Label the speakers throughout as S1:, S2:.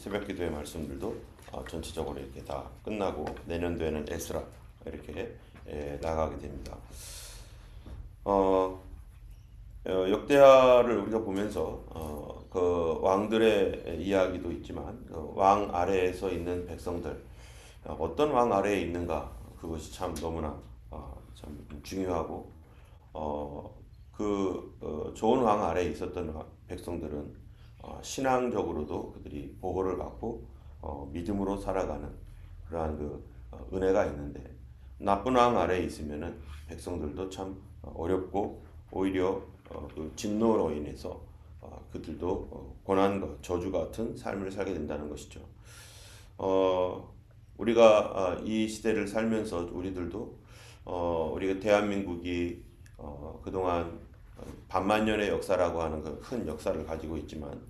S1: 새벽기도의 말씀들도 전체적으로 이렇게 다 끝나고 내년도에는 에스라 이렇게 나가게 됩니다. 역대하를 우리가 보면서 그 왕들의 이야기도 있지만 그 왕 아래에서 있는 백성들, 어떤 왕 아래에 있는가, 그것이 참 너무나 참 중요하고 좋은 왕 아래에 있었던 백성들은 신앙적으로도 그들이 보호를 받고 믿음으로 살아가는 그러한 은혜가 있는데, 나쁜 왕 아래에 있으면은 백성들도 참 어렵고 오히려 그 진노로 인해서 그들도 고난과 저주 같은 삶을 살게 된다는 것이죠. 우리가 이 시대를 살면서 우리들도 우리가 대한민국이 그동안 반만년의 역사라고 하는 그 큰 역사를 가지고 있지만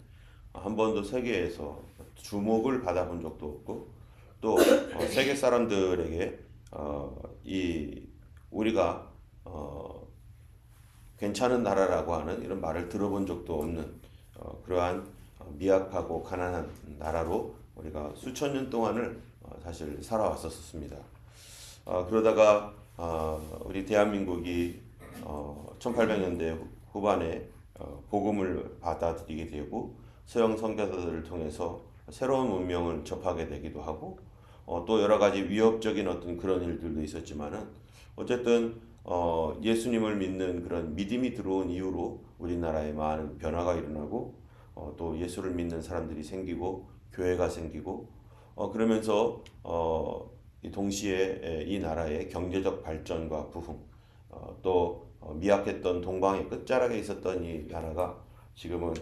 S1: 한 번도 세계에서 주목을 받아본 적도 없고, 또 세계 사람들에게 이 우리가 괜찮은 나라라고 하는 이런 말을 들어본 적도 없는 그러한 미약하고 가난한 나라로 우리가 수천 년 동안을 사실 살아왔었습니다. 그러다가 우리 대한민국이 1800년대 후반에 복음을 받아들이게 되고 서양 선교사들을 통해서 새로운 문명을 접하게 되기도 하고, 또 여러 가지 위협적인 어떤 그런 일들도 있었지만은 어쨌든 예수님을 믿는 그런 믿음이 들어온 이후로 우리나라에 많은 변화가 일어나고 또 예수를 믿는 사람들이 생기고 교회가 생기고 그러면서 동시에 이 나라의 경제적 발전과 부흥, 또 미약했던 동방의 끝자락에 있었던 이 나라가 지금은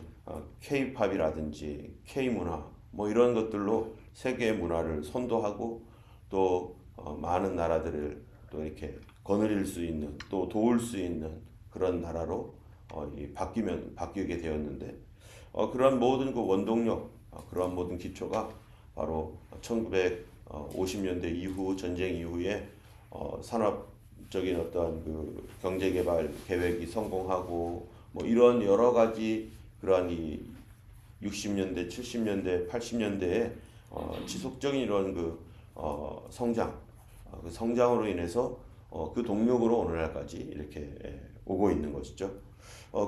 S1: K-팝이라든지 K-문화 뭐 이런 것들로 세계 문화를 선도하고 또 많은 나라들을 또 이렇게 거느릴 수 있는, 또 도울 수 있는 그런 나라로 바뀌게 되었는데, 그러한 모든 그 원동력, 그러한 모든 기초가 바로 1950년대 이후 전쟁 이후에 산업적인 어떤 그 경제 개발 계획이 성공하고 뭐 이런 여러 가지 그러한 이 60년대, 70년대, 80년대에 지속적인 이런 성장, 그 성장으로 인해서 그 동력으로 오늘날까지 이렇게 오고 있는 것이죠.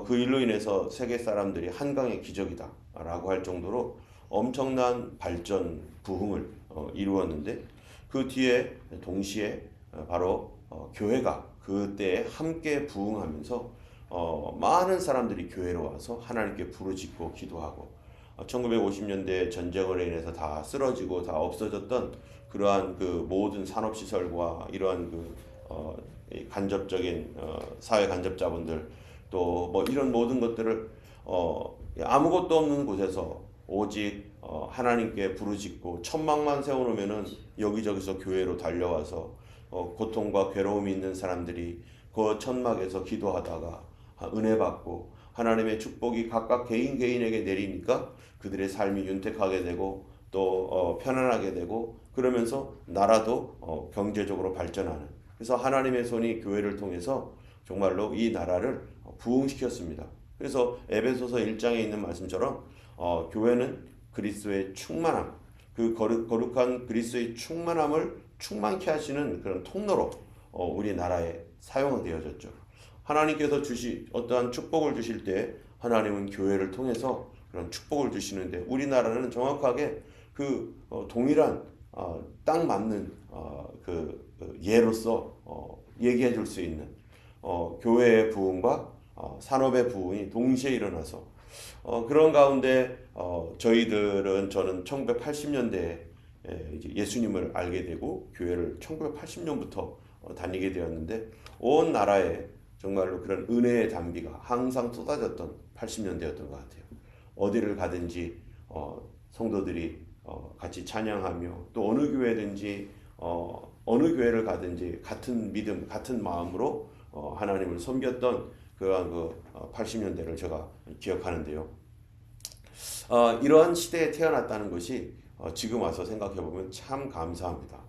S1: 그 일로 인해서 세계 사람들이 한강의 기적이다라고 할 정도로 엄청난 발전, 부흥을 이루었는데, 그 뒤에 동시에 바로 교회가 그때 함께 부흥하면서 많은 사람들이 교회로 와서 하나님께 부르짖고 기도하고 1950년대 전쟁으로 인해서 다 쓰러지고 다 없어졌던 그러한 그 모든 산업시설과 이러한 간접적인 사회 간접자분들, 또 뭐 이런 모든 것들을 아무것도 없는 곳에서 오직 하나님께 부르짖고 천막만 세워놓으면은 여기저기서 교회로 달려와서 고통과 괴로움이 있는 사람들이 그 천막에서 기도하다가 은혜 받고 하나님의 축복이 각각 개인에게 내리니까 그들의 삶이 윤택하게 되고 또 편안하게 되고, 그러면서 나라도 경제적으로 발전하는, 그래서 하나님의 손이 교회를 통해서 정말로 이 나라를 부흥시켰습니다. 그래서 에베소서 1장에 있는 말씀처럼 교회는 그리스도의 충만함, 그 거룩한 그리스도의 충만함을 충만케 하시는 그런 통로로 우리나라에 사용되어졌죠. 하나님께서 어떠한 축복을 주실 때 하나님은 교회를 통해서 그런 축복을 주시는데, 우리나라는 정확하게 동일한 딱 맞는 예로서 얘기해 줄 수 있는 교회의 부흥과 산업의 부흥이 동시에 일어나서 그런 가운데 저는 1980년대에 예수님을 알게 되고 교회를 1980년부터 다니게 되었는데, 온 나라에 정말로 그런 은혜의 단비가 항상 쏟아졌던 80년대였던 것 같아요. 어디를 가든지 성도들이 같이 찬양하며, 또 어느 교회든지 어느 교회를 가든지 같은 믿음, 같은 마음으로 하나님을 섬겼던 그러한 80년대를 제가 기억하는데요. 이러한 시대에 태어났다는 것이 지금 와서 생각해 보면 참 감사합니다.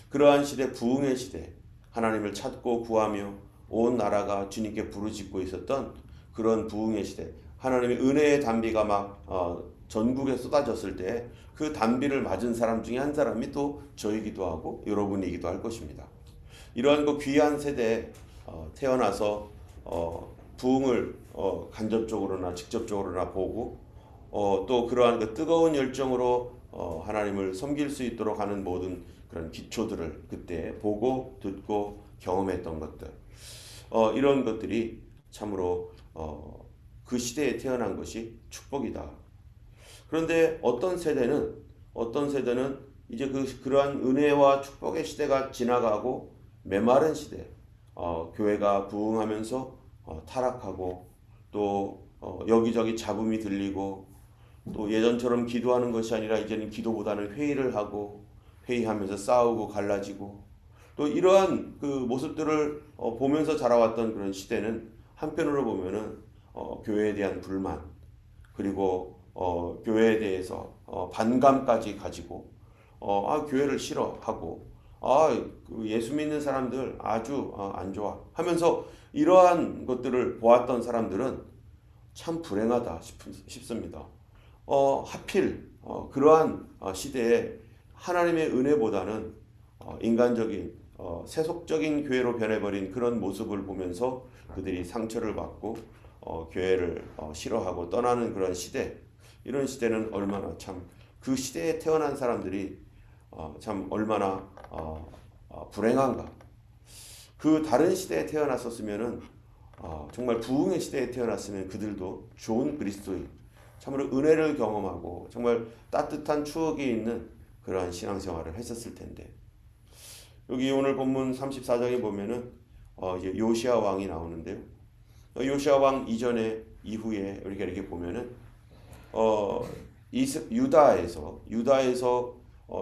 S1: 그러한 시대, 부흥의 시대, 하나님을 찾고 구하며 온 나라가 주님께 부르짖고 있었던 그런 부흥의 시대, 하나님의 은혜의 단비가 막 전국에 쏟아졌을 때 그 단비를 맞은 사람 중에 한 사람이 또 저이기도 하고 여러분이기도 할 것입니다. 이러한 그 귀한 세대에 태어나서 부흥을 간접적으로나 직접적으로나 보고 또 그러한 그 뜨거운 열정으로 하나님을 섬길 수 있도록 하는 모든 그런 기초들을 그때 보고 듣고 경험했던 것들, 이런 것들이 참으로 그 시대에 태어난 것이 축복이다. 그런데 어떤 세대는 이제 그러한 은혜와 축복의 시대가 지나가고 메마른 시대, 교회가 부흥하면서 타락하고 또 여기저기 잡음이 들리고 또 예전처럼 기도하는 것이 아니라 이제는 기도보다는 회의를 하고 회의하면서 싸우고 갈라지고 또 이러한 그 모습들을 보면서 자라왔던 그런 시대는 한편으로 보면은 교회에 대한 불만 그리고 교회에 대해서 반감까지 가지고 교회를 싫어하고 그 예수 믿는 사람들 아주 안 좋아 하면서 이러한 것들을 보았던 사람들은 참 불행하다 싶습니다. 하필 그러한 시대에 하나님의 은혜보다는 인간적인 세속적인 교회로 변해버린 그런 모습을 보면서 그들이 상처를 받고 교회를 싫어하고 떠나는 그런 시대, 이런 시대는 얼마나 참 그 시대에 태어난 사람들이 참 얼마나 불행한가. 그 다른 시대에 태어났었으면은 정말 부흥의 시대에 태어났으면 그들도 좋은 그리스도인, 참으로 은혜를 경험하고 정말 따뜻한 추억이 있는 그러한 신앙생활을 했었을 텐데, 여기 오늘 본문 34장에 보면은 이제 요시야 왕이 나오는데요. 요시야 왕 이전에 이후에 우리가 이렇게 보면은 유다에서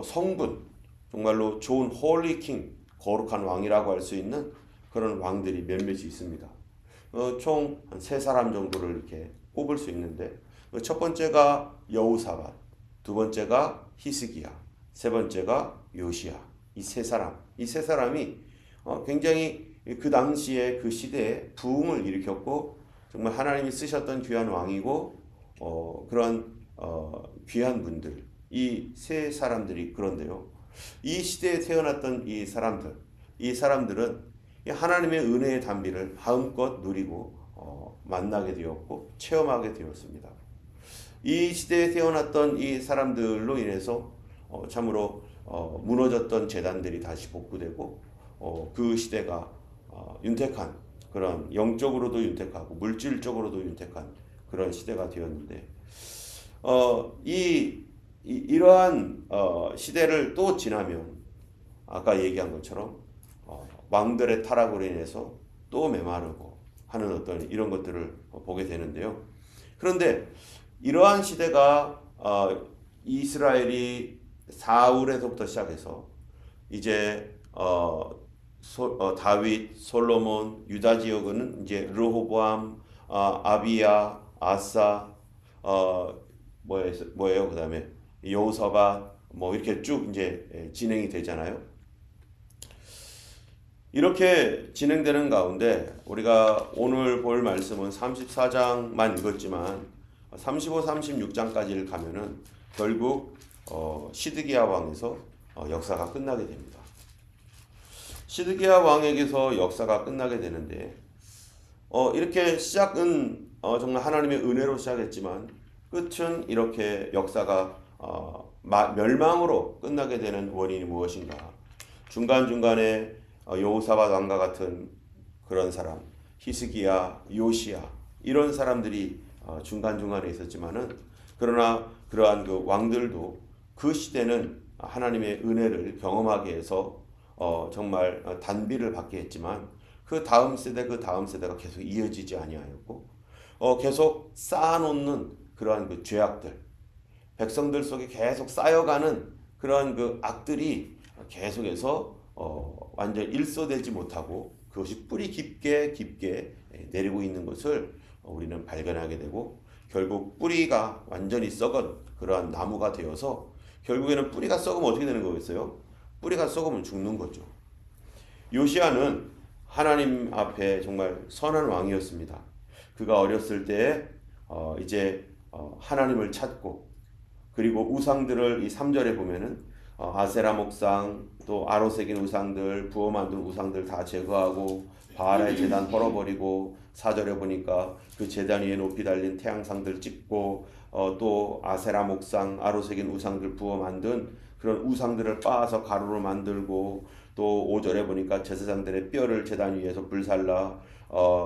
S1: 성군, 정말로 좋은 홀리 킹, 거룩한 왕이라고 할 수 있는 그런 왕들이 몇몇이 있습니다. 총 한 세 사람 정도를 이렇게 꼽을 수 있는데, 첫 번째가 여호사밧, 두 번째가 히스기야, 세 번째가 요시야. 이 세 사람이 굉장히 그 당시에 그 시대에 부흥을 일으켰고 정말 하나님이 쓰셨던 귀한 왕이고 그런 귀한 분들, 이 세 사람들이 그런데요. 이 시대에 태어났던 이 사람들은 하나님의 은혜의 단비를 마음껏 누리고 만나게 되었고 체험하게 되었습니다. 이 시대에 태어났던 이 사람들로 인해서 참으로 무너졌던 제단들이 다시 복구되고 그 시대가 윤택한, 그런 영적으로도 윤택하고 물질적으로도 윤택한 그런 시대가 되었는데, 이러한 시대를 또 지나면 아까 얘기한 것처럼 왕들의 타락으로 인해서 또 메마르고 하는 어떤 이런 것들을 보게 되는데요. 그런데 이러한 시대가 이스라엘이 사울에서부터 시작해서 이제 다윗, 솔로몬, 유다 지역은 이제 르호보암, 아비야, 아사, 뭐예요? 그다음에 여호사밧, 뭐 이렇게 쭉 이제 진행이 되잖아요. 이렇게 진행되는 가운데 우리가 오늘 볼 말씀은 34장만 읽었지만 35, 36장까지를 가면은 결국 시드기야 왕에서 역사가 끝나게 됩니다. 시드기야 왕에게서 역사가 끝나게 되는데 이렇게 시작은 정말 하나님의 은혜로 시작했지만 끝은 이렇게 역사가 멸망으로 끝나게 되는 원인이 무엇인가? 중간중간에 여호사밧 왕과 같은 그런 사람, 히스기야, 요시야, 이런 사람들이 중간중간에 있었지만은, 그러나 그러한 그 왕들도 그 시대는 하나님의 은혜를 경험하게 해서 정말 단비를 받게 했지만 그 다음 세대가 계속 이어지지 아니하였고 계속 쌓아놓는 그러한 그 죄악들, 백성들 속에 계속 쌓여가는 그러한 그 악들이 계속해서 완전 일소되지 못하고 그것이 뿌리 깊게 내리고 있는 것을 우리는 발견하게 되고, 결국 뿌리가 완전히 썩은 그러한 나무가 되어서 결국에는 뿌리가 썩으면 어떻게 되는 거겠어요? 뿌리가 썩으면 죽는 거죠. 요시야는 하나님 앞에 정말 선한 왕이었습니다. 그가 어렸을 때에 이제 하나님을 찾고 그리고 우상들을 이 3절에 보면은 아세라 목상 또 아로새긴 우상들 부어 만든 우상들 다 제거하고 바알의 제단 헐어버리고 4절에 보니까 그 제단 위에 높이 달린 태양상들 찍고 또 아세라 목상 아로새긴 우상들 부어 만든 그런 우상들을 빻아서 가루로 만들고 또 5절에 보니까 제사장들의 뼈를 제단 위에서 불살라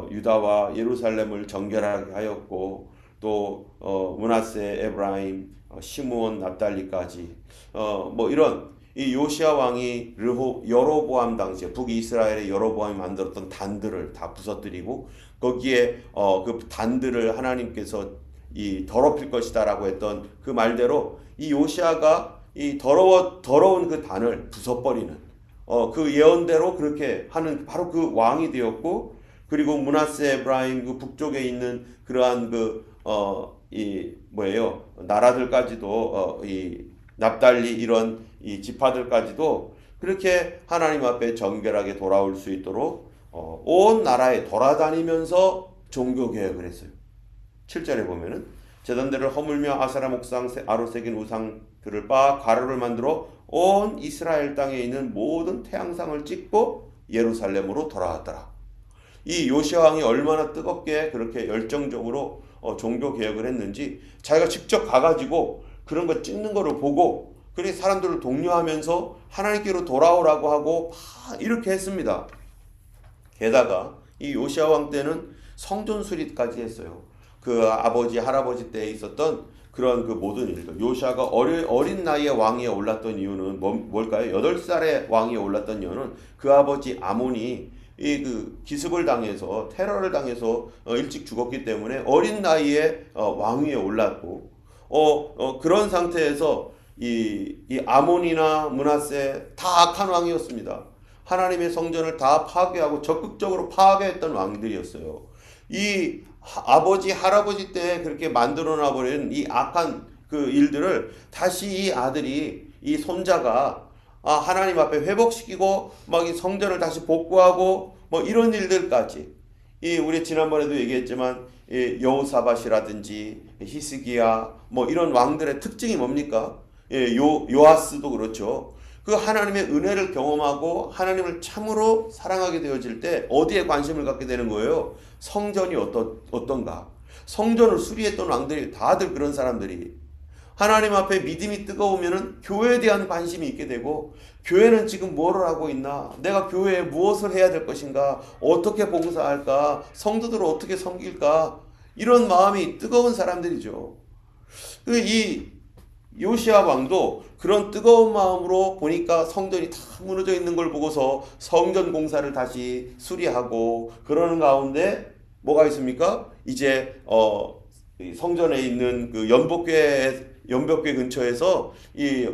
S1: 유다와 예루살렘을 정결하게 하였고 또 므낫세 에브라임 시므온 납달리까지 뭐 이런 이 요시야 왕이 여로보암 당시에 북이스라엘의 여로보암이 만들었던 단들을 다 부서뜨리고 거기에 그 단들을 하나님께서 이 더럽힐 것이다라고 했던 그 말대로 이 요시야가 이 더러운 그 단을 부숴버리는 그 예언대로 그렇게 하는 바로 그 왕이 되었고 그리고 므낫세 에브라임 그 북쪽에 있는 그러한 이 뭐예요 나라들까지도 이 납달리 이런 이 지파들까지도 그렇게 하나님 앞에 정결하게 돌아올 수 있도록 온 나라에 돌아다니면서 종교 개혁을 했어요. 7절에 보면은 제단들을 허물며 아세라 목상 아로새긴 우상들을 빻아 가루를 만들어 온 이스라엘 땅에 있는 모든 태양상을 찍고 예루살렘으로 돌아왔더라. 이 요시야 왕이 얼마나 뜨겁게 그렇게 열정적으로 종교 개혁을 했는지 자기가 직접 가가지고 그런 거 찍는 거를 보고 그렇게 사람들을 독려하면서 하나님께로 돌아오라고 하고 이렇게 했습니다. 게다가 이 요시야 왕 때는 성전 수리까지 했어요. 그 아버지 할아버지 때에 있었던 그런 그 모든 일들. 요시야가 어린 나이에 왕위에 올랐던 이유는 뭘까요? 8살에 왕위에 올랐던 이유는 그 아버지 아몬이 이 그 기습을 당해서 테러를 당해서 일찍 죽었기 때문에 어린 나이에 왕위에 올랐고 그런 상태에서 이 아몬이나 므낫세 다 악한 왕이었습니다. 하나님의 성전을 다 파괴하고 적극적으로 파괴했던 왕들이었어요. 이 아버지 할아버지 때 그렇게 만들어 놔버린 이 악한 그 일들을 다시 이 아들이 이 손자가 하나님 앞에 회복시키고 막 이 성전을 다시 복구하고 뭐 이런 일들까지 우리 지난번에도 얘기했지만 여호사밧이라든지 히스기야 뭐 이런 왕들의 특징이 뭡니까? 요아스도 그렇죠. 그 하나님의 은혜를 경험하고 하나님을 참으로 사랑하게 되어질 때 어디에 관심을 갖게 되는 거예요? 성전이 어떤가? 성전을 수리했던 왕들이 다들 그런 사람들이 하나님 앞에 믿음이 뜨거우면은 교회에 대한 관심이 있게 되고 교회는 지금 뭐를 하고 있나? 내가 교회에 무엇을 해야 될 것인가? 어떻게 봉사할까? 성도들을 어떻게 섬길까? 이런 마음이 뜨거운 사람들이죠. 이 요시야 왕도 그런 뜨거운 마음으로 보니까 성전이 다 무너져 있는 걸 보고서 성전 공사를 다시 수리하고 그러는 가운데 뭐가 있습니까? 이제 성전에 있는 그 연복궤 근처에서 이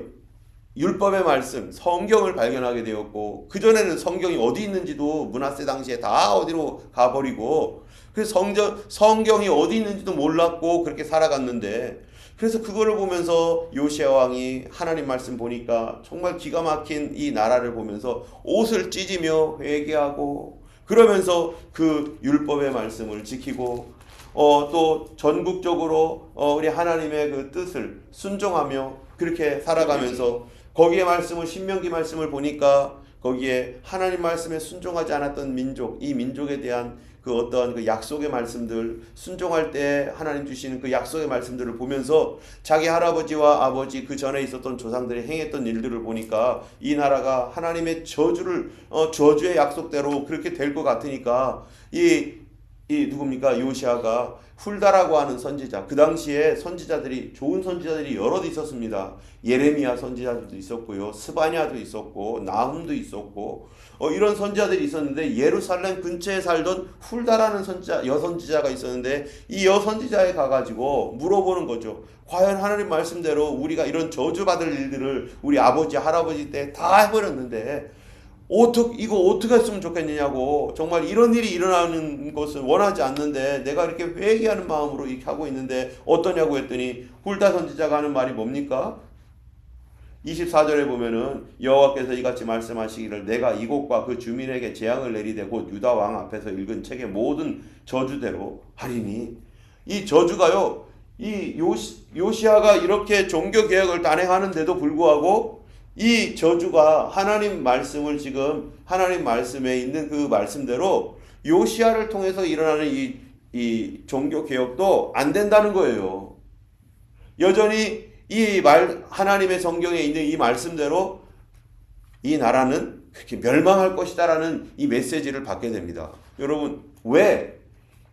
S1: 율법의 말씀, 성경을 발견하게 되었고 그전에는 성경이 어디 있는지도 므낫세 당시에 다 어디로 가버리고 그래서 성경이 어디 있는지도 몰랐고 그렇게 살아갔는데 그래서 그거를 보면서 요시야 왕이 하나님 말씀 보니까 정말 기가 막힌 이 나라를 보면서 옷을 찢으며 회개하고 그러면서 그 율법의 말씀을 지키고 또 전국적으로 우리 하나님의 그 뜻을 순종하며 그렇게 살아가면서 거기에 말씀을 신명기 말씀을 보니까 거기에 하나님 말씀에 순종하지 않았던 민족, 이 민족에 대한 그 어떤 그 약속의 말씀들 순종할 때 하나님 주시는 그 약속의 말씀들을 보면서 자기 할아버지와 아버지 그 전에 있었던 조상들이 행했던 일들을 보니까 이 나라가 하나님의 저주의 약속대로 그렇게 될 것 같으니까 이 누굽니까? 요시야가 훌다라고 하는 선지자, 그 당시에 선지자들이 좋은 선지자들이 여럿 있었습니다. 예레미야 선지자들도 있었고요, 스바냐도 있었고 나훔도 있었고 이런 선지자들이 있었는데 예루살렘 근처에 살던 훌다라는 여선지자가 있었는데 이 여선지자에 가가지고 물어보는 거죠. 과연 하나님 말씀대로 우리가 이런 저주받을 일들을 우리 아버지 할아버지 때 다 해버렸는데 이거 어떻게 했으면 좋겠느냐고, 정말 이런 일이 일어나는 것을 원하지 않는데 내가 이렇게 회개하는 마음으로 이렇게 하고 있는데 어떠냐고 했더니 훌다 선지자가 하는 말이 뭡니까? 24절에 보면은 여호와께서 이같이 말씀하시기를 내가 이곳과 그 주민에게 재앙을 내리되 곧 유다 왕 앞에서 읽은 책의 모든 저주대로 하리니. 이 저주가요 이 요시아가 이렇게 종교 개혁을 단행하는데도 불구하고 이 저주가 하나님 말씀을 지금 하나님 말씀에 있는 그 말씀대로 요시아를 통해서 일어나는 이 종교 개혁도 안 된다는 거예요. 여전히 하나님의 성경에 있는 이 말씀대로 이 나라는 그렇게 멸망할 것이다라는 이 메시지를 받게 됩니다. 여러분, 왜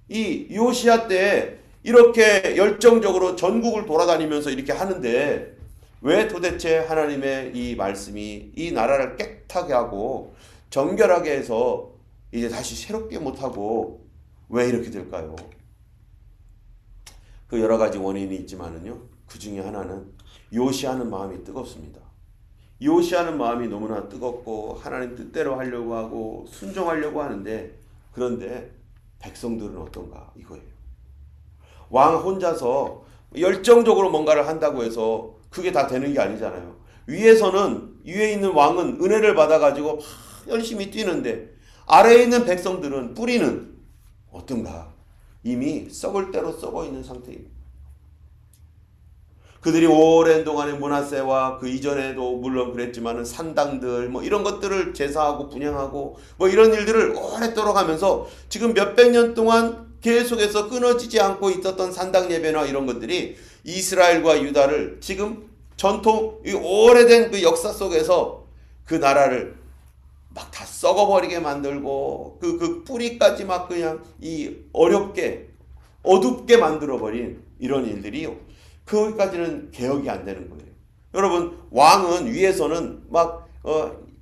S1: 이 요시아 때 이렇게 열정적으로 전국을 돌아다니면서 이렇게 하는데 왜 도대체 하나님의 이 말씀이 이 나라를 깨끗하게 하고 정결하게 해서 이제 다시 새롭게 못하고 왜 이렇게 될까요? 그 여러 가지 원인이 있지만은요, 그 중에 하나는 요시아는 마음이 뜨겁습니다. 요시아는 마음이 너무나 뜨겁고 하나님 뜻대로 하려고 하고 순종하려고 하는데, 그런데 백성들은 어떤가 이거예요. 왕 혼자서 열정적으로 뭔가를 한다고 해서 그게 다 되는 게 아니잖아요. 위에 있는 왕은 은혜를 받아가지고 막 열심히 뛰는데 아래에 있는 백성들은 뿌리는 어떤가? 이미 썩을 대로 썩어 있는 상태입니다. 그들이 오랜 동안의 므낫세와 그 이전에도 물론 그랬지만은 산당들 뭐 이런 것들을 제사하고 분향하고 뭐 이런 일들을 오랫도록 하면서 지금 몇백 년 동안 계속해서 끊어지지 않고 있었던 산당 예배나 이런 것들이 이스라엘과 유다를 지금 전통 이 오래된 그 역사 속에서 그 나라를 막 다 썩어버리게 만들고 그 뿌리까지 막 그냥 이 어렵게 어둡게 만들어버린 이런 일들이요. 거기까지는 개혁이 안 되는 거예요. 여러분, 왕은 위에서는 막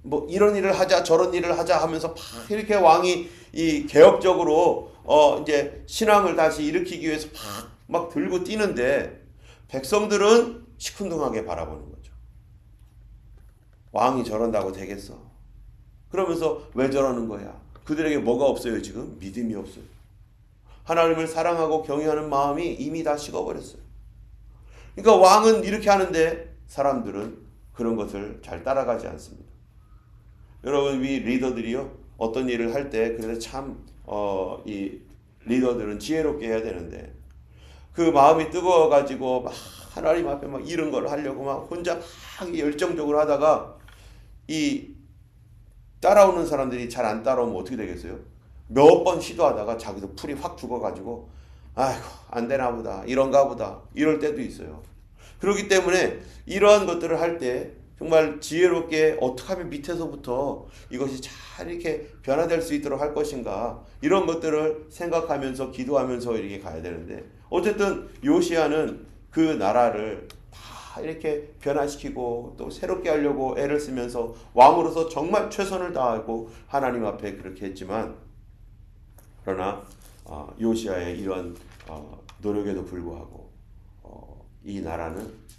S1: 뭐 이런 일을 하자 저런 일을 하자 하면서 막 이렇게 왕이 이 개혁적으로 이제 신앙을 다시 일으키기 위해서 막 들고 뛰는데 백성들은 시큰둥하게 바라보는 거죠. 왕이 저런다고 되겠어? 그러면서 왜 저러는 거야? 그들에게 뭐가 없어요? 지금 믿음이 없어요. 하나님을 사랑하고 경외하는 마음이 이미 다 식어버렸어요. 그러니까 왕은 이렇게 하는데 사람들은 그런 것을 잘 따라가지 않습니다. 여러분, 이 리더들이요, 어떤 일을 할 때 그래서 참 이 리더들은 지혜롭게 해야 되는데 그 마음이 뜨거워가지고 막 하나님 앞에 막 이런 걸 하려고 막 혼자 막 열정적으로 하다가 이 따라오는 사람들이 잘 안 따라오면 어떻게 되겠어요? 몇 번 시도하다가 자기도 풀이 확 죽어가지고 아이고 안 되나 보다 이런가 보다 이럴 때도 있어요. 그렇기 때문에 이러한 것들을 할 때 정말 지혜롭게 어떻게 하면 밑에서부터 이것이 잘 이렇게 변화될 수 있도록 할 것인가 이런 것들을 생각하면서 기도하면서 이렇게 가야 되는데 어쨌든 요시아는 그 나라를 다 이렇게 변화시키고 또 새롭게 하려고 애를 쓰면서 왕으로서 정말 최선을 다하고 하나님 앞에 그렇게 했지만 그러나 요시아의 이런 노력에도 불구하고 이 나라는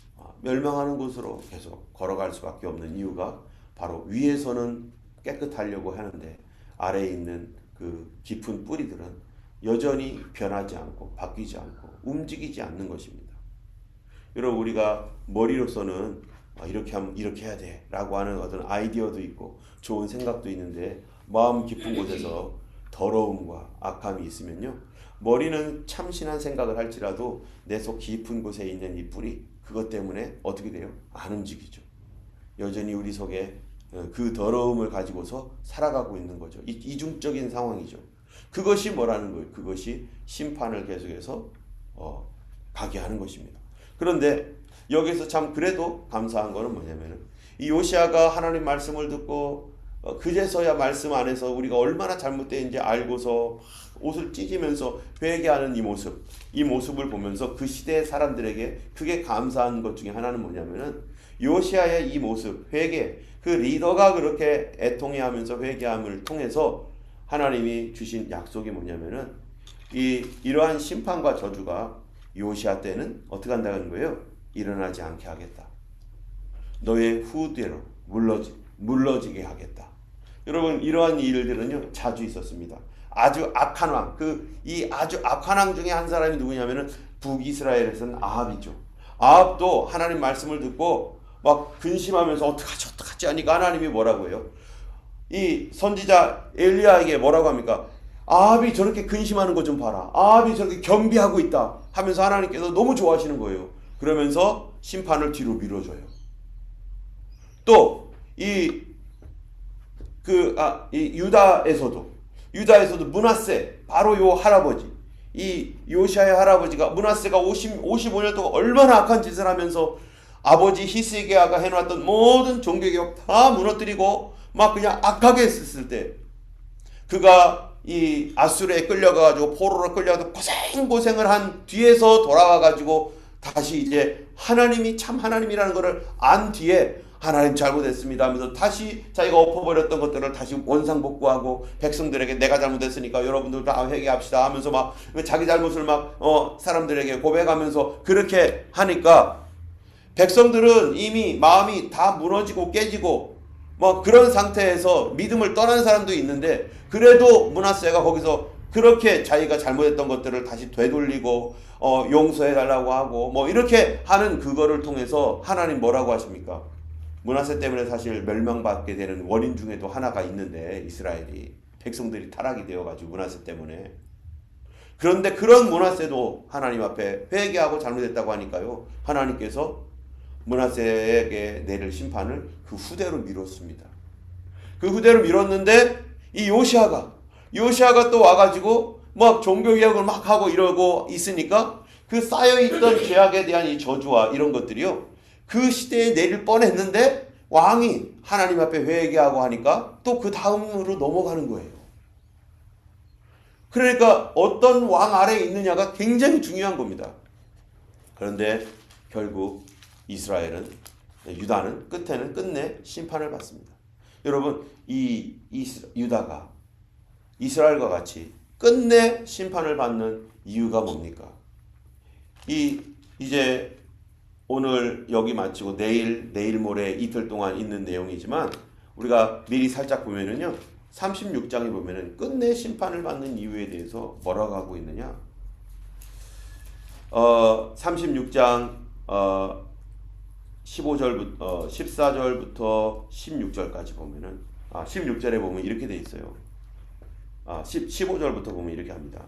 S1: 멸망하는 곳으로 계속 걸어갈 수밖에 없는 이유가 바로 위에서는 깨끗하려고 하는데 아래에 있는 그 깊은 뿌리들은 여전히 변하지 않고 바뀌지 않고 움직이지 않는 것입니다. 여러분, 우리가 머리로서는 이렇게 하면 이렇게 해야 돼 라고 하는 어떤 아이디어도 있고 좋은 생각도 있는데 마음 깊은 곳에서 더러움과 악함이 있으면요, 머리는 참신한 생각을 할지라도 내 속 깊은 곳에 있는 이 뿌리, 그것 때문에 어떻게 돼요? 안 움직이죠. 여전히 우리 속에 그 더러움을 가지고서 살아가고 있는 거죠. 이중적인 상황이죠. 그것이 뭐라는 거예요? 그것이 심판을 계속해서 가게 하는 것입니다. 그런데 여기서 참 그래도 감사한 거는 뭐냐면은 이 요시아가 하나님 말씀을 듣고 그제서야 말씀 안에서 우리가 얼마나 잘못된지 알고서 옷을 찢으면서 회개하는 이 모습을 보면서 그 시대의 사람들에게 크게 감사한 것 중에 하나는 뭐냐면은 요시아의 이 모습, 회개, 그 리더가 그렇게 애통해하면서 회개함을 통해서 하나님이 주신 약속이 뭐냐면은 이러한 심판과 저주가 요시아 때는 어떻게 한다는 거예요? 일어나지 않게 하겠다. 너의 후대로 물러지게 하겠다. 여러분, 이러한 일들은요 자주 있었습니다. 아주 악한 왕, 이 아주 악한 왕 중에 한 사람이 누구냐면은 북이스라엘에서는 아합이죠. 아합도 하나님 말씀을 듣고 막 근심하면서 어떡하지 하니까 하나님이 뭐라고 해요? 이 선지자 엘리야에게 뭐라고 합니까? 아합이 저렇게 근심하는 거 좀 봐라. 아합이 저렇게 겸비하고 있다 하면서 하나님께서 너무 좋아하시는 거예요. 그러면서 심판을 뒤로 밀어줘요. 또 이 유다에서도 므낫세, 바로 요 할아버지, 이 요시아의 할아버지가, 므낫세가 55년 동안 얼마나 악한 짓을 하면서 아버지 히스기야가 해놨던 모든 종교개혁 다 무너뜨리고 막 그냥 악하게 했을 때, 그가 이 아수르에 끌려가가지고 포로로 끌려가서 고생을 한 뒤에서 돌아와가지고 다시 이제 하나님이 참 하나님이라는 것을 안 뒤에 하나님 잘못했습니다 하면서 다시 자기가 엎어버렸던 것들을 다시 원상복구하고 백성들에게 내가 잘못했으니까 여러분들 다 회개합시다 하면서 막 자기 잘못을 막 사람들에게 고백하면서 그렇게 하니까 백성들은 이미 마음이 다 무너지고 깨지고 뭐 그런 상태에서 믿음을 떠나는 사람도 있는데, 그래도 므낫세가 거기서 그렇게 자기가 잘못했던 것들을 다시 되돌리고 용서해달라고 하고 뭐 이렇게 하는 그거를 통해서 하나님 뭐라고 하십니까? 므낫세 때문에 사실 멸망받게 되는 원인 중에도 하나가 있는데, 이스라엘이 백성들이 타락이 되어가지고 므낫세 때문에. 그런데 그런 므낫세도 하나님 앞에 회개하고 잘못했다고 하니까요, 하나님께서 므낫세에게 내릴 심판을 그 후대로 미뤘습니다. 그 후대로 미뤘는데 이 요시아가 또 와가지고 막 종교개혁을 막 하고 이러고 있으니까 그 쌓여있던 죄악에 대한 이 저주와 이런 것들이요, 그 시대에 내릴 뻔했는데 왕이 하나님 앞에 회개하고 하니까 또 그 다음으로 넘어가는 거예요. 그러니까 어떤 왕 아래에 있느냐가 굉장히 중요한 겁니다. 그런데 결국 유다는 끝에는 끝내 심판을 받습니다. 여러분, 유다가 이스라엘과 같이 끝내 심판을 받는 이유가 뭡니까? 이제 오늘 여기 마치고 내일 모레 이틀 동안 있는 내용이지만, 우리가 미리 살짝 보면은요, 36장에 보면은 끝내 심판을 받는 이유에 대해서 뭐라고 하고 있느냐? 36장 14절부터 16절까지 보면은 16절에 보면 이렇게 돼 있어요. 15절부터 보면 이렇게 합니다.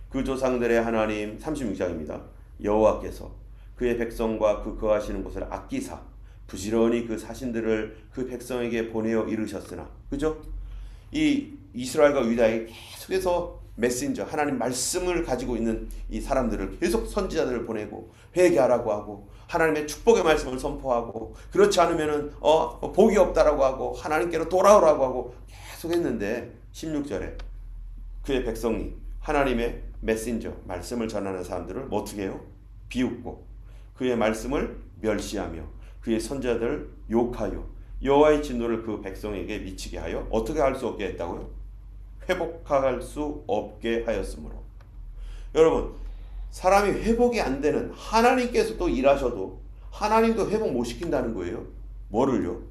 S1: 그 조상들의 하나님, 36장입니다. 여호와께서 그의 백성과 그 거하시는 곳을 아끼사 부지런히 그 사신들을 그 백성에게 보내어 이르셨으나, 그죠? 이 이스라엘과 유다에게 계속해서 메신저, 하나님 말씀을 가지고 있는 이 사람들을 계속 선지자들을 보내고 회개하라고 하고 하나님의 축복의 말씀을 선포하고, 그렇지 않으면은 복이 없다라고 하고 하나님께로 돌아오라고 하고 계속 했는데, 16절에 그의 백성이 하나님의 메신저, 말씀을 전하는 사람들을 어떻게 해요? 비웃고 그의 말씀을 멸시하며 그의 선지자들을 욕하여 여호와의 진노를 그 백성에게 미치게 하여 어떻게 할 수 없게 했다고요? 회복할 수 없게 하였으므로. 여러분, 사람이 회복이 안 되는, 하나님께서 또 일하셔도 하나님도 회복 못 시킨다는 거예요. 뭐를요?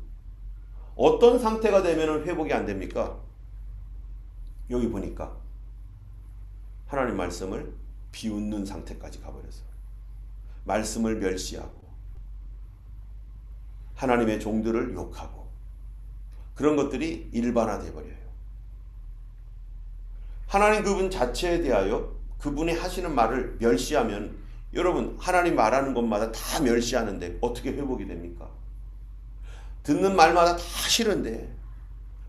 S1: 어떤 상태가 되면 회복이 안 됩니까? 여기 보니까 하나님 말씀을 비웃는 상태까지 가버렸어요. 말씀을 멸시하고 하나님의 종들을 욕하고 그런 것들이 일반화되어 버려요. 하나님 그분 자체에 대하여 그분이 하시는 말을 멸시하면, 여러분, 하나님 말하는 것마다 다 멸시하는데 어떻게 회복이 됩니까? 듣는 말마다 다 싫은데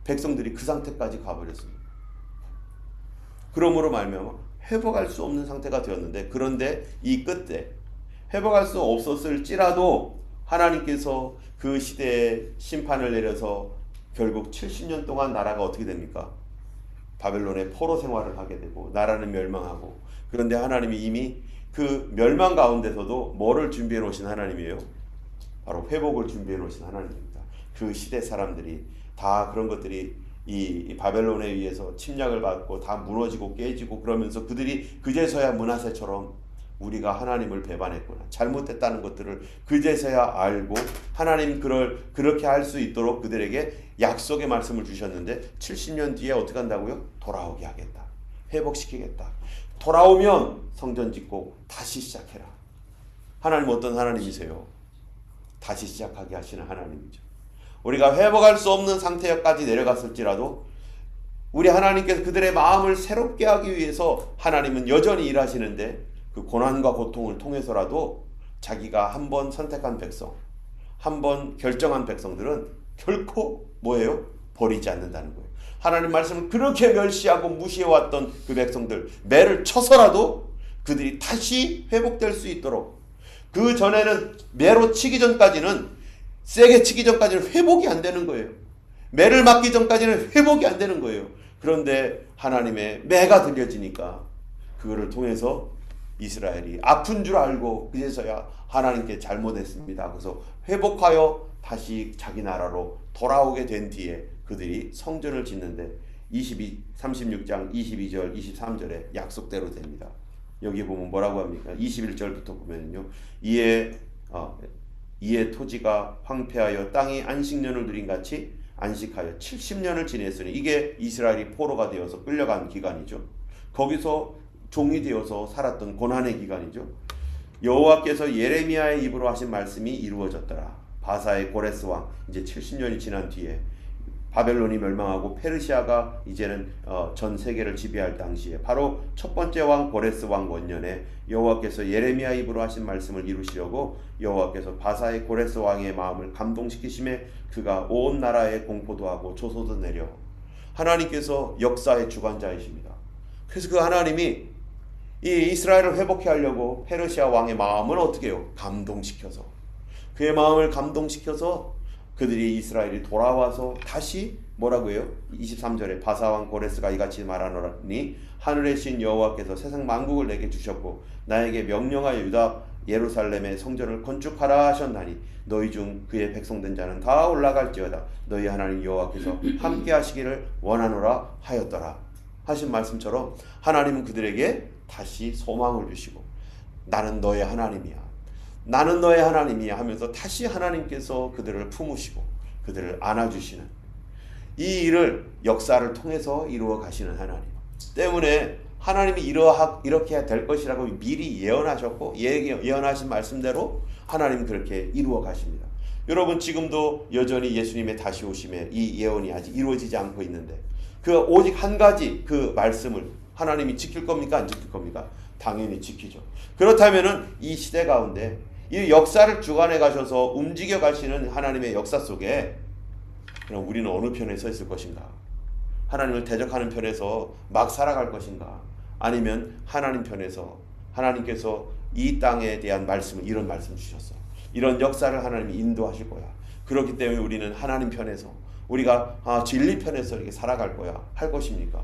S1: 백성들이 그 상태까지 가버렸습니다. 그러므로 말미암아 회복할 수 없는 상태가 되었는데, 그런데 이 끝에 회복할 수 없었을지라도 하나님께서 그 시대에 심판을 내려서 결국 70년 동안 나라가 어떻게 됩니까? 바벨론의 포로 생활을 하게 되고 나라는 멸망하고, 그런데 하나님이 이미 그 멸망 가운데서도 뭐를 준비해 놓으신 하나님이에요? 바로 회복을 준비해 놓으신 하나님입니다. 그 시대 사람들이 다 그런 것들이 이 바벨론에 의해서 침략을 받고 다 무너지고 깨지고 그러면서 그들이 그제서야 므낫세처럼 우리가 하나님을 배반했구나, 잘못했다는 것들을 그제서야 알고 하나님 그렇게 할 수 있도록 그들에게 약속의 말씀을 주셨는데, 70년 뒤에 어떻게 한다고요? 돌아오게 하겠다, 회복시키겠다, 돌아오면 성전 짓고 다시 시작해라. 하나님 어떤 하나님이세요? 다시 시작하게 하시는 하나님이죠. 우리가 회복할 수 없는 상태까지 내려갔을지라도 우리 하나님께서 그들의 마음을 새롭게 하기 위해서 하나님은 여전히 일하시는데 그 고난과 고통을 통해서라도 자기가 한 번 선택한 백성, 한 번 결정한 백성들은 결코 뭐예요? 버리지 않는다는 거예요. 하나님 말씀을 그렇게 멸시하고 무시해왔던 그 백성들, 매를 쳐서라도 그들이 다시 회복될 수 있도록, 그 전에는 매로 치기 전까지는, 세게 치기 전까지는 회복이 안 되는 거예요. 매를 맞기 전까지는 회복이 안 되는 거예요. 그런데 하나님의 매가 들려지니까 그거를 통해서 이스라엘이 아픈 줄 알고 그제서야 하나님께 잘못했습니다. 그래서 회복하여 다시 자기 나라로 돌아오게 된 뒤에 그들이 성전을 짓는데 36장 22절 23절에 약속대로 됩니다. 여기 보면 뭐라고 합니까? 21절부터 보면요. 이에 토지가 황폐하여 땅이 안식년을 누린 같이 안식하여 70년을 지냈으니, 이게 이스라엘이 포로가 되어서 끌려간 기간이죠. 거기서 종이 되어서 살았던 고난의 기간이죠. 여호와께서 예레미야의 입으로 하신 말씀이 이루어졌더라. 바사의 고레스 왕, 이제 70년이 지난 뒤에 바벨론이 멸망하고 페르시아가 이제는 전 세계를 지배할 당시에 바로 첫 번째 왕 고레스 왕 원년에 여호와께서 예레미야 입으로 하신 말씀을 이루시려고 여호와께서 바사의 고레스 왕의 마음을 감동시키심에 그가 온 나라에 공포도 하고 조소도 내려. 하나님께서 역사의 주관자이십니다. 그래서 그 하나님이 이 이스라엘을 회복해 하려고 페르시아 왕의 마음을 어떻게 해요? 감동시켜서, 그의 마음을 감동시켜서 그들이 이스라엘이 돌아와서 다시 뭐라고 해요? 23절에 바사왕 고레스가 이같이 말하노니 하늘의 신 여호와께서 세상 만국을 내게 주셨고 나에게 명령하여 유다 예루살렘의 성전을 건축하라 하셨나니 너희 중 그의 백성된 자는 다 올라갈지어다. 너희 하나님 여호와께서 함께 하시기를 원하노라 하였더라 하신 말씀처럼 하나님은 그들에게 다시 소망을 주시고 나는 너의 하나님이야, 나는 너의 하나님이야 하면서 다시 하나님께서 그들을 품으시고 그들을 안아주시는 이 일을 역사를 통해서 이루어 가시는 하나님 때문에 하나님이 이렇게 될 것이라고 미리 예언하셨고 예언하신 말씀대로 하나님 그렇게 이루어 가십니다. 여러분 지금도 여전히 예수님의 다시 오심에 이 예언이 아직 이루어지지 않고 있는데 그 오직 한 가지 그 말씀을 하나님이 지킬 겁니까? 안 지킬 겁니까? 당연히 지키죠. 그렇다면은 이 시대 가운데 이 역사를 주관해 가셔서 움직여 가시는 하나님의 역사 속에 그럼 우리는 어느 편에 서 있을 것인가? 하나님을 대적하는 편에서 막 살아갈 것인가? 아니면 하나님 편에서 하나님께서 이 땅에 대한 말씀을 이런 말씀 주셨어. 이런 역사를 하나님이 인도하실 거야. 그렇기 때문에 우리는 하나님 편에서 우리가 진리 편에서 이렇게 살아갈 거야. 할 것입니까?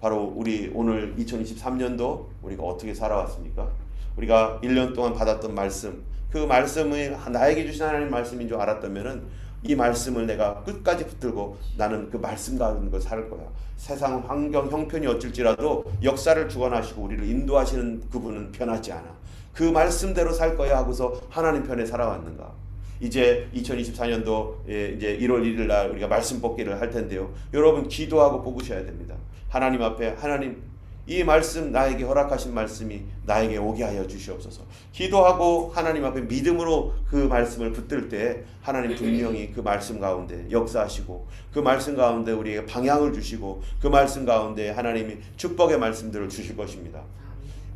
S1: 바로 우리 오늘 2023년도 우리가 어떻게 살아왔습니까? 우리가 1년 동안 받았던 말씀, 그 말씀이 나에게 주신 하나님 말씀인 줄 알았다면은 이 말씀을 내가 끝까지 붙들고 나는 그 말씀 가운데 걸 살 거야. 세상 환경 형편이 어쩔지라도 역사를 주관하시고 우리를 인도하시는 그분은 변하지 않아. 그 말씀대로 살 거야 하고서 하나님 편에 살아왔는가? 이제 2024년도 이제 1월 1일 날 우리가 말씀 뽑기를 할 텐데요. 여러분 기도하고 뽑으셔야 됩니다. 하나님 앞에 하나님 이 말씀 나에게 허락하신 말씀이 나에게 오게 하여 주시옵소서. 기도하고 하나님 앞에 믿음으로 그 말씀을 붙들 때 하나님 분명히 그 말씀 가운데 역사하시고 그 말씀 가운데 우리에게 방향을 주시고 그 말씀 가운데 하나님이 축복의 말씀들을 주실 것입니다.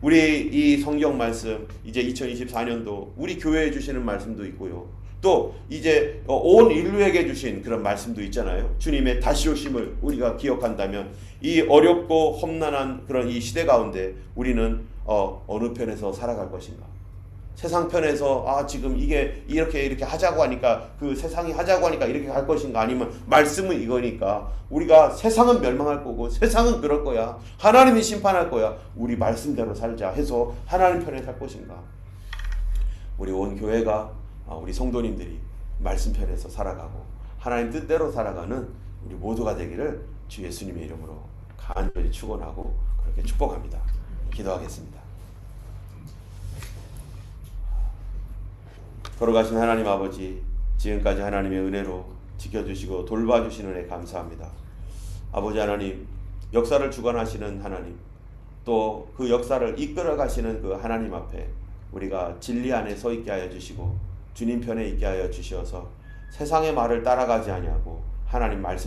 S1: 우리 이 성경 말씀 이제 2024년도 우리 교회에 주시는 말씀도 있고요. 또 이제 온 인류에게 주신 그런 말씀도 있잖아요. 주님의 다시 오심을 우리가 기억한다면 이 어렵고 험난한 그런 이 시대 가운데 우리는 어느 편에서 살아갈 것인가? 세상 편에서 지금 이게 이렇게 하자고 하니까 그 세상이 하자고 하니까 이렇게 할 것인가? 아니면 말씀은 이거니까 우리가 세상은 멸망할 거고 세상은 그럴 거야. 하나님이 심판할 거야. 우리 말씀대로 살자 해서 하나님 편에 살 것인가? 우리 온 교회가 우리 성도님들이 말씀 편에서 살아가고 하나님 뜻대로 살아가는 우리 모두가 되기를 주 예수님의 이름으로 간절히 축원하고 그렇게 축복합니다. 기도하겠습니다. 걸어가신 하나님 아버지, 지금까지 하나님의 은혜로 지켜주시고 돌봐주시는 은혜 감사합니다. 아버지 하나님, 역사를 주관하시는 하나님, 또 그 역사를 이끌어 가시는 그 하나님 앞에 우리가 진리 안에 서 있게 하여 주시고 주님 편에 있게 하여 주시어서 세상의 말을 따라가지 아니하고 하나님 말씀